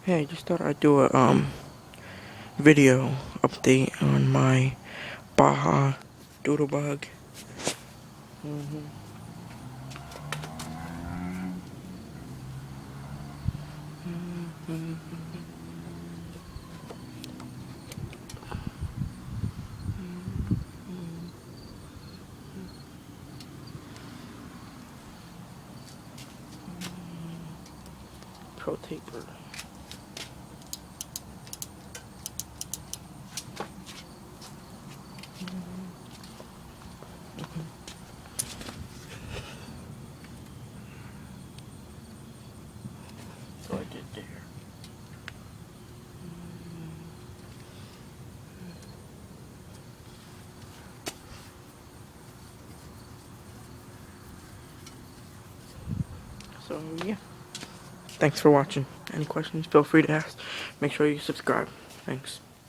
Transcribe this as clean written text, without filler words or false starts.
Hey, I just thought I'd do a video update on my Baja doodle bug. Pro taper. So I did there. So yeah. Thanks for watching. Any questions, feel free to ask. Make sure you subscribe. Thanks.